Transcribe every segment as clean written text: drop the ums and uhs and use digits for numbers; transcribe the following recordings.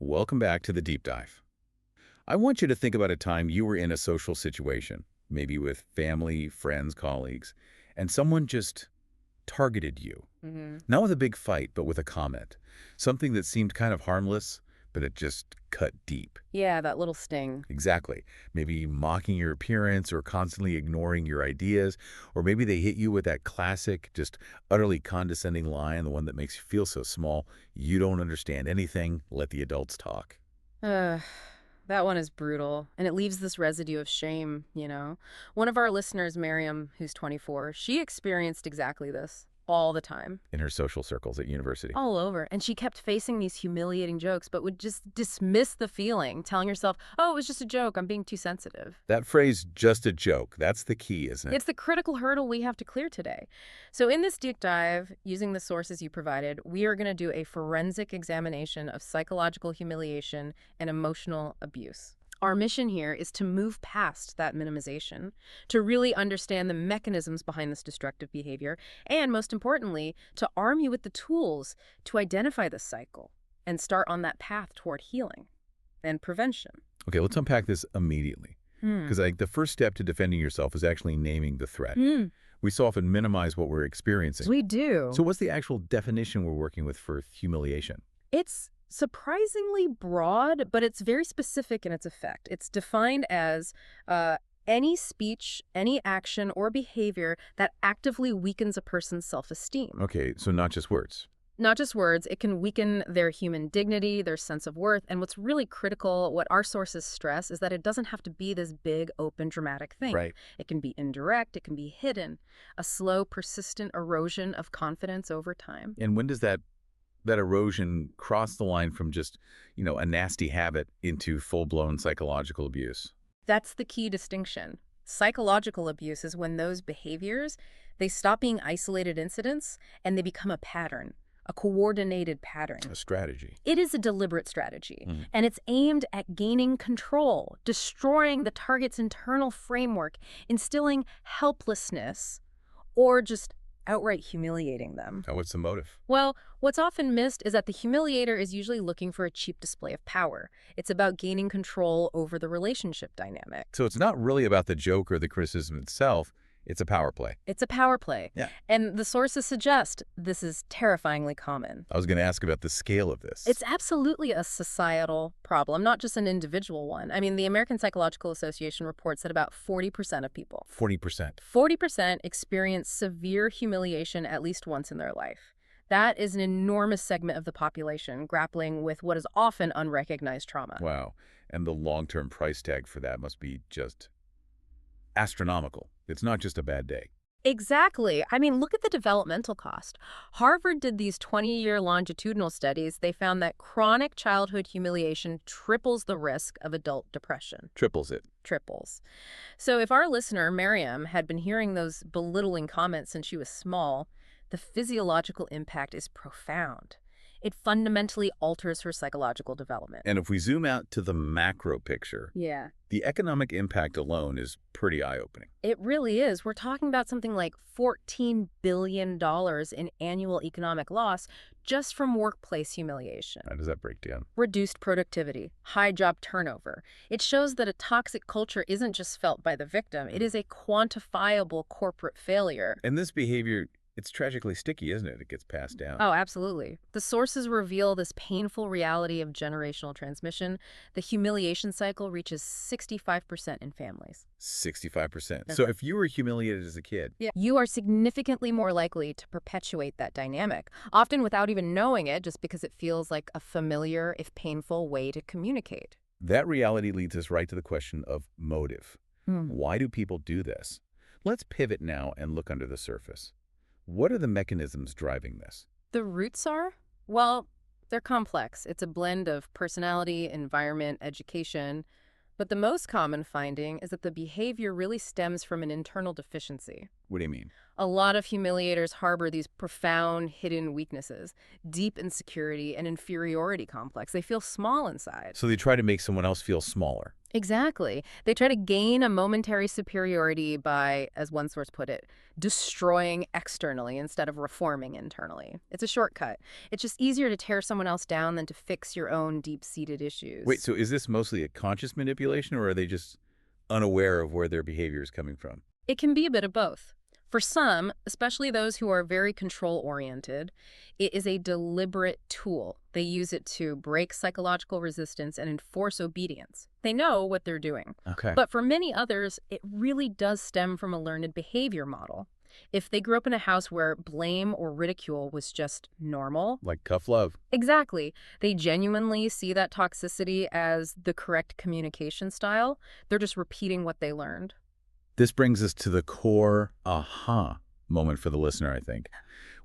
Welcome back to the deep dive. I want you to think about a time you were in a social situation, maybe with family, friends, colleagues, and someone just targeted you. Hmm. Not with a big fight, but with a comment. Something that seemed kind of harmless, but it just cut deep. Yeah, that little sting. Exactly. Maybe mocking your appearance or constantly ignoring your ideas, or maybe they hit you with that classic, just utterly condescending line, the one that makes you feel so small, you don't understand anything, let the adults talk. Ugh, that one is brutal, and it leaves this residue of shame. One of our listeners, Miriam, who's 24, she experienced exactly this all the time, In her social circles at university. all over, and she kept facing these humiliating jokes, but would just dismiss the feeling, telling herself, oh, it was just a joke, I'm being too sensitive. That phrase, just a joke, that's the key, isn't it? It's the critical hurdle we have to clear today. So, in this deep dive, using the sources you provided, we are going to do a forensic examination of psychological humiliation and emotional abuse. Our mission here is to move past that minimization, to really understand the mechanisms behind this destructive behavior, and most importantly, to arm you with the tools to identify this cycle and start on that path toward healing and prevention. Okay, let's unpack this immediately. Hmm. Because the first step to defending yourself is actually naming the threat. Hmm. We so often minimize what we're experiencing. We do. So what's the actual definition we're working with for humiliation? It's surprisingly broad, but it's very specific in its effect. It's defined as any speech, any action, or behavior that actively weakens a person's self-esteem. Okay, so not just words. Not just words, it can weaken their human dignity, their sense of worth, and what's really critical, what our sources stress, is that it doesn't have to be this big, open, dramatic thing. Right. It can be indirect, it can be hidden, a slow, persistent erosion of confidence over time. And when does that erosion cross the line from just, a nasty habit into full-blown psychological abuse? That's the key distinction. Psychological abuse is when those behaviors, they stop being isolated incidents and they become a pattern, a coordinated pattern. A strategy. It is a deliberate strategy, Mhm. and it's aimed at gaining control, destroying the target's internal framework, instilling helplessness, or just outright humiliating them. What's the motive? Well, what's often missed is that the humiliator is usually looking for a cheap display of power. It's about gaining control over the relationship dynamic. So it's not really about the joke or the criticism itself, it's a power play. It's a power play. Yeah. And the sources suggest this is terrifyingly common. I was going to ask about the scale of this. It's absolutely a societal problem, not just an individual one. I mean, the American Psychological Association reports that about 40% of people, 40%. 40% experience severe humiliation at least once in their life. That is an enormous segment of the population grappling with what is often unrecognized trauma. Wow. And the long-term price tag for that must be just astronomical. It's not just a bad day. Exactly. I mean, look at the developmental cost. Harvard did these 20-year longitudinal studies. They found that chronic childhood humiliation triples the risk of adult depression. Triples it. Triples. So if our listener, Miriam, had been hearing those belittling comments since she was small, the physiological impact is profound. It fundamentally alters her psychological development. And if we zoom out to the macro picture, Yeah. the economic impact alone is pretty eye-opening. It really is. We're talking about something like $14 billion in annual economic loss just from workplace humiliation. How does that break down? Reduced productivity, high job turnover. It shows that a toxic culture isn't just felt by the victim. It is a quantifiable corporate failure. And this behavior, it's tragically sticky, isn't it? It gets passed down. Oh, absolutely. The sources reveal this painful reality of generational transmission. The humiliation cycle reaches 65% in families. 65%. That's So right. if you were humiliated as a kid, Yeah. You are significantly more likely to perpetuate that dynamic, often without even knowing it, just because it feels like a familiar, if painful, way to communicate. that reality leads us right to the question of motive. Why do people do this? Let's pivot now and look under the surface. What are the mechanisms driving this? The roots are? Well, they're complex. It's a blend of personality, environment, education. But the most common finding is that the behavior really stems from an internal deficiency. What do you mean? A lot of humiliators harbor these profound hidden weaknesses, deep insecurity and inferiority complex. They feel small inside. So they try to make someone else feel smaller. Exactly. They try to gain a momentary superiority by, as one source put it, destroying externally instead of reforming internally. It's a shortcut. It's just easier to tear someone else down than to fix your own deep-seated Wait, issues. so is this mostly a conscious manipulation, or are they just unaware of where their behavior is coming from? It can be a bit of both. For some, especially those who are very control-oriented, it is a deliberate tool. They use it to break psychological resistance and enforce obedience. They know what they're doing. Okay. But for many others, it really does stem from a learned behavior model. If they grew up in a house where blame or ridicule was just normal, Like tough love. exactly, they genuinely see that toxicity as the correct communication style. They're just repeating what they learned. This brings us to the core aha moment for the listener, I think.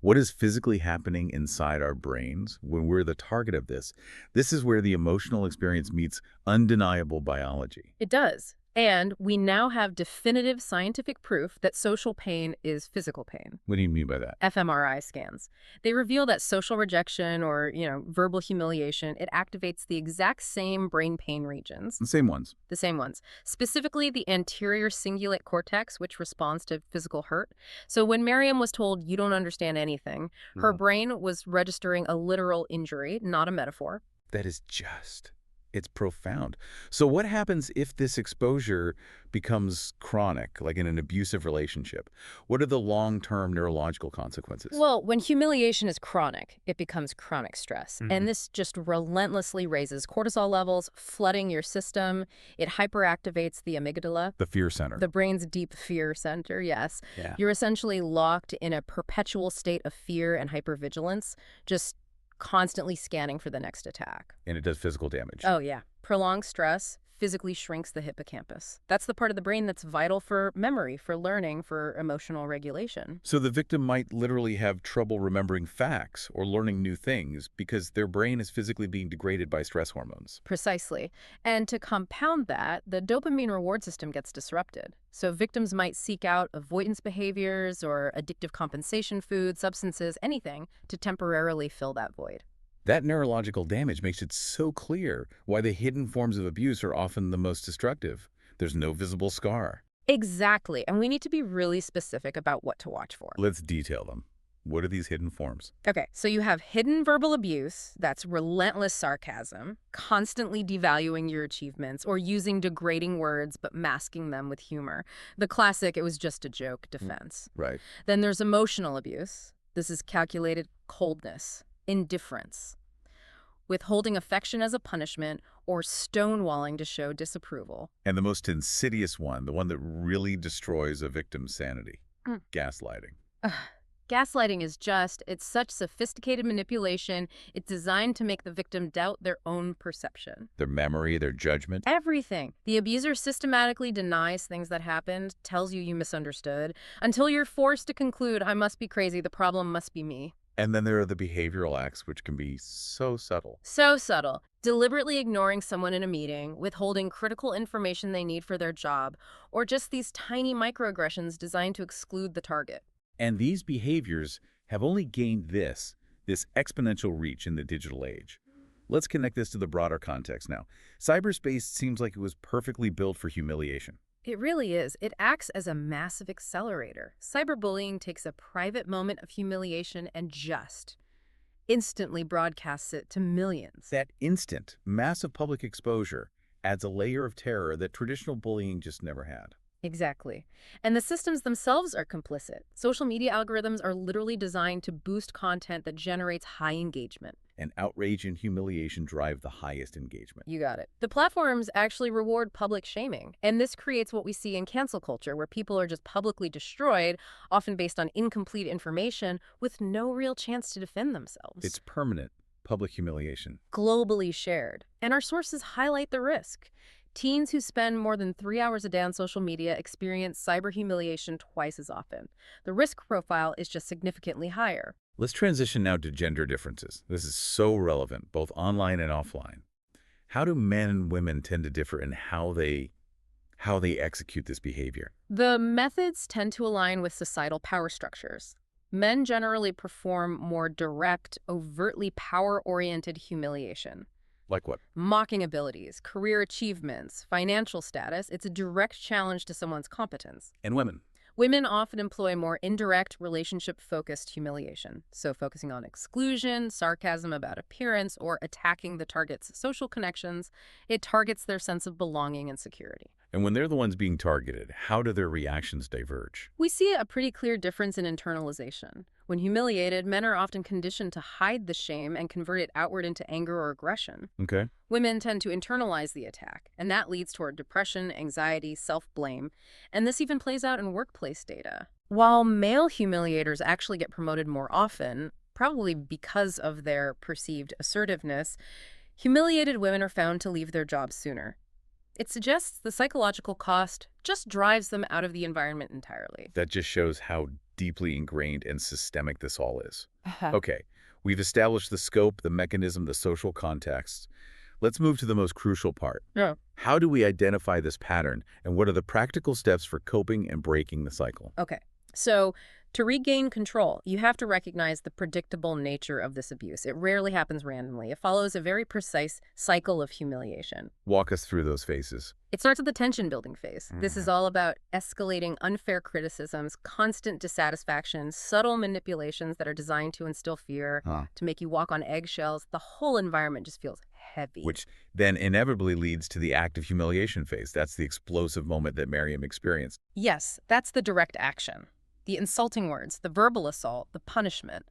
What is physically happening inside our brains when we're the target of this? This is where the emotional experience meets undeniable biology. It does. And we now have definitive scientific proof that social pain is physical pain. What do you mean by that? fMRI scans. They reveal that social rejection or, verbal humiliation, it activates the exact same brain pain regions, The same ones. the same ones, specifically the anterior cingulate cortex, which responds to physical hurt. So when Miriam was told, "You don't understand anything," her brain was registering a literal injury, not a metaphor. That is just, it's profound. So what happens if this exposure becomes chronic, like in an abusive relationship? What are the long-term neurological consequences? Well, when humiliation is chronic, it becomes chronic stress. And this just relentlessly raises cortisol levels, flooding your system. It hyperactivates the amygdala, The fear center. the brain's deep fear center, yes. Yeah. You're essentially locked in a perpetual state of fear and hypervigilance, just constantly scanning for the next attack. And it does physical damage. Oh, yeah. Prolonged stress physically shrinks the hippocampus. That's the part of the brain that's vital for memory, for learning, for emotional regulation. So the victim might literally have trouble remembering facts or learning new things because their brain is physically being degraded by stress hormones. Precisely. And to compound that, the dopamine reward system gets disrupted. So victims might seek out avoidance behaviors or addictive compensation foods, substances, anything to temporarily fill that void. That neurological damage makes it so clear why the hidden forms of abuse are often the most destructive. There's no visible scar. Exactly. And we need to be really specific about what to watch for. Let's detail them. What are these hidden forms? Okay, so you have hidden verbal abuse, that's relentless sarcasm, constantly devaluing your achievements, or using degrading words but masking them with humor. The classic, "it was just a joke" defense. Right. Then there's emotional abuse. This is calculated coldness, indifference, withholding affection as a punishment, or stonewalling to show disapproval. And the most insidious one, the one that really destroys a victim's sanity, Mm. gaslighting. Ugh. Gaslighting is it's such sophisticated manipulation. It's designed to make the victim doubt their own perception. Their memory, their judgment. Everything. The abuser systematically denies things that happened, tells you misunderstood, until you're forced to conclude, "I must be crazy, the problem must be me." And then there are the behavioral acts, which can be so subtle. So subtle. Deliberately ignoring someone in a meeting, withholding critical information they need for their job, or just these tiny microaggressions designed to exclude the target. And these behaviors have only gained this exponential reach in the digital age. Let's connect this to the broader context now. Cyberspace seems like it was perfectly built for humiliation. It really is. It acts as a massive accelerator. Cyberbullying takes a private moment of humiliation and just instantly broadcasts it to millions. That instant, massive public exposure adds a layer of terror that traditional bullying just never had. Exactly. And the systems themselves are complicit. Social media algorithms are literally designed to boost content that generates high engagement. And outrage and humiliation drive the highest engagement. You got it. The platforms actually reward public shaming. And this creates what we see in cancel culture, where people are just publicly destroyed, often based on incomplete information, with no real chance to defend themselves. It's permanent public humiliation. Globally shared. And our sources highlight the risk. Teens who spend more than 3 hours a day on social media experience cyber humiliation twice as often. The risk profile is just significantly higher. Let's transition now to gender differences. This is so relevant, both online and offline. How do men and women tend to differ in how they how they execute this behavior. The methods tend to align with societal power structures. Men generally perform more direct, overtly power-oriented humiliation. Like what? Mocking abilities, career achievements, financial status, it's a direct challenge to someone's competence. And women. Women often employ more indirect, relationship-focused humiliation, so focusing on exclusion, sarcasm about appearance, or attacking the target's social connections. It targets their sense of belonging and security. And when they're the ones being targeted, how do their reactions diverge? We see a pretty clear difference in internalization. When humiliated, men are often conditioned to hide the shame and convert it outward into anger or aggression. Okay. Women tend to internalize the attack, and that leads toward depression, anxiety, self-blame, and this even plays out in workplace data. While male humiliators actually get promoted more often, probably because of their perceived assertiveness, humiliated women are found to leave their jobs sooner. It suggests the psychological cost just drives them out of the environment entirely. That just shows how deeply ingrained and systemic this all is. Uh-huh. Okay, we've established the scope, the mechanism, the social context. Let's move to the most crucial part. Yeah. How do we identify this pattern, and what are the practical steps for coping and breaking the cycle? Okay, so to regain control, you have to recognize the predictable nature of this abuse. It rarely happens randomly. It follows a very precise cycle of humiliation. Walk us through those phases. It starts at the tension-building phase. This is all about escalating unfair criticisms, constant dissatisfaction, subtle manipulations that are designed to instill fear, to make you walk on eggshells. The whole environment just feels heavy. Which then inevitably leads to the active humiliation phase. That's the explosive moment that Miriam experienced. Yes, that's the direct action. The insulting words, the verbal assault, the punishment.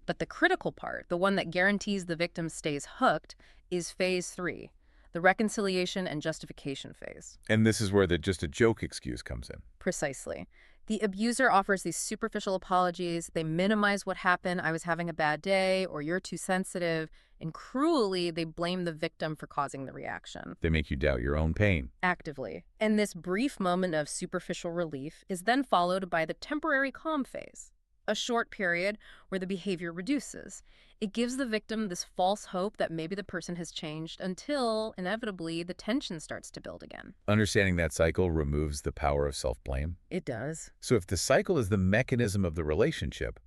But the critical part, the one that guarantees the victim stays hooked, is phase 3, the reconciliation and justification phase. And this is where the just a joke excuse comes in. Precisely. The abuser offers these superficial apologies. They minimize what happened. I was having a bad day, or you're too sensitive. And cruelly, they blame the victim for causing the reaction. They make you doubt your own pain. Actively. And this brief moment of superficial relief is then followed by the temporary calm phase, a short period where the behavior reduces. It gives the victim this false hope that maybe the person has changed until, inevitably, the tension starts to build again. Understanding that cycle removes the power of self-blame. It does. So if the cycle is the mechanism of the relationship,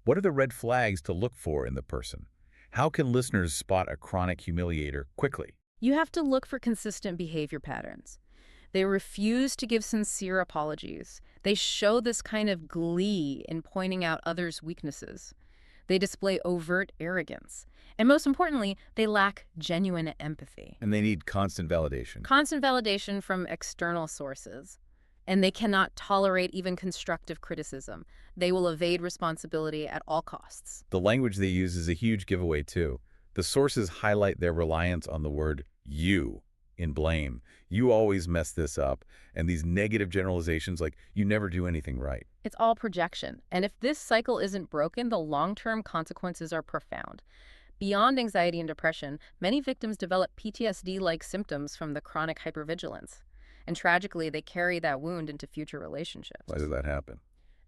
what are the red flags to look for in the person? How can listeners spot a chronic humiliator quickly? You have to look for consistent behavior patterns. They refuse to give sincere apologies. They show this kind of glee in pointing out others' weaknesses. They display overt arrogance. And most importantly, they lack genuine empathy. And they need constant validation. Constant validation from external sources. And they cannot tolerate even constructive criticism. They will evade responsibility at all costs. The language they use is a huge giveaway too. The sources highlight their reliance on the word you in blame. You always mess this up. And these negative generalizations like you never do anything right. It's all projection. And if this cycle isn't broken, the long-term consequences are profound. Beyond anxiety and depression, many victims develop PTSD-like symptoms from the chronic hypervigilance. And tragically, they carry that wound into future relationships. Why does that happen?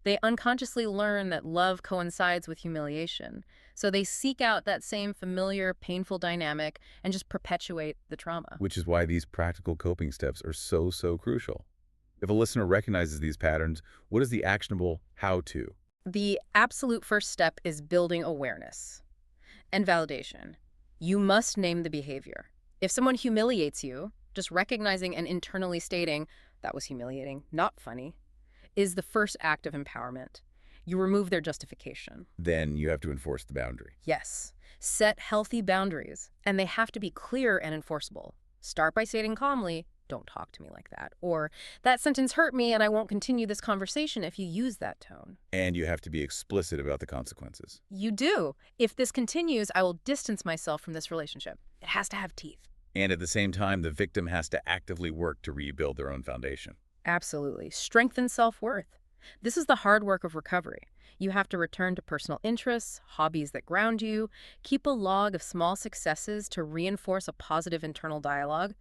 They unconsciously learn that love coincides with humiliation. So they seek out that same familiar, painful dynamic and just perpetuate the trauma. Which is why these practical coping steps are so crucial. If a listener recognizes these patterns, what is the actionable how-to? The absolute first step is building awareness and validation. You must name the behavior. If someone humiliates you, just recognizing and internally stating, that was humiliating, not funny, is the first act of empowerment. You remove their justification. Then you have to enforce the boundary. Yes. Set healthy boundaries, and they have to be clear and enforceable. Start by stating calmly, don't talk to me like that. Or, that sentence hurt me and I won't continue this conversation if you use that tone. And you have to be explicit about the consequences. You do. If this continues, I will distance myself from this relationship. It has to have teeth. And at the same time, the victim has to actively work to rebuild their own foundation. Absolutely. Strengthen self-worth. This is the hard work of recovery. You have to return to personal interests, hobbies that ground you, keep a log of small successes to reinforce a positive internal dialogue,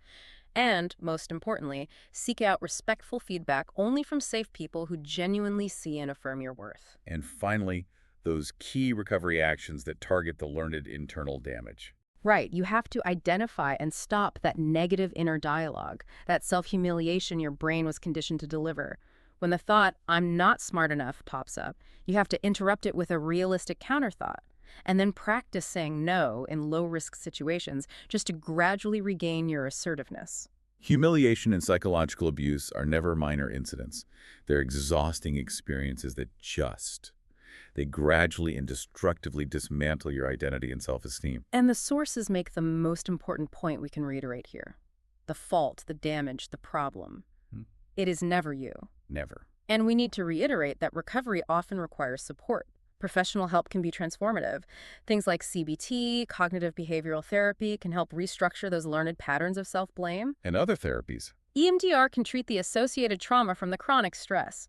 and, most importantly, seek out respectful feedback only from safe people who genuinely see and affirm your worth. And finally, those key recovery actions that target the learned internal damage. Right. You have to identify and stop that negative inner dialogue, that self-humiliation your brain was conditioned to deliver. When the thought, I'm not smart enough, pops up, you have to interrupt it with a realistic counterthought. And then practice saying no in low-risk situations just to gradually regain your assertiveness. Humiliation and psychological abuse are never minor incidents. They're exhausting experiences that they gradually and destructively dismantle your identity and self-esteem. And the sources make the most important point we can reiterate here. The fault, the damage, the problem. Hmm. It is never you. Never. And we need to reiterate that recovery often requires support. Professional help can be transformative. Things like CBT, cognitive behavioral therapy, can help restructure those learned patterns of self-blame. And other therapies. EMDR can treat the associated trauma from the chronic stress.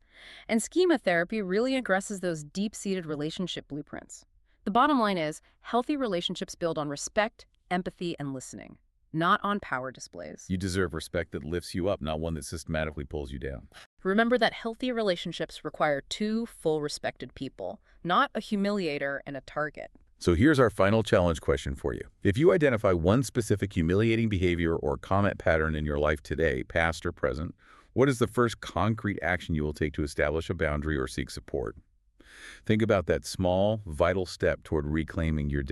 And schema therapy really addresses those deep-seated relationship blueprints. The bottom line is, healthy relationships build on respect, empathy, and listening, not on power displays. You deserve respect that lifts you up, not one that systematically pulls you down. Remember that healthy relationships require two full respected people, not a humiliator and a target. So here's our final challenge question for you. If you identify one specific humiliating behavior or comment pattern in your life today, past or present, what is the first concrete action you will take to establish a boundary or seek support? Think about that small, vital step toward reclaiming your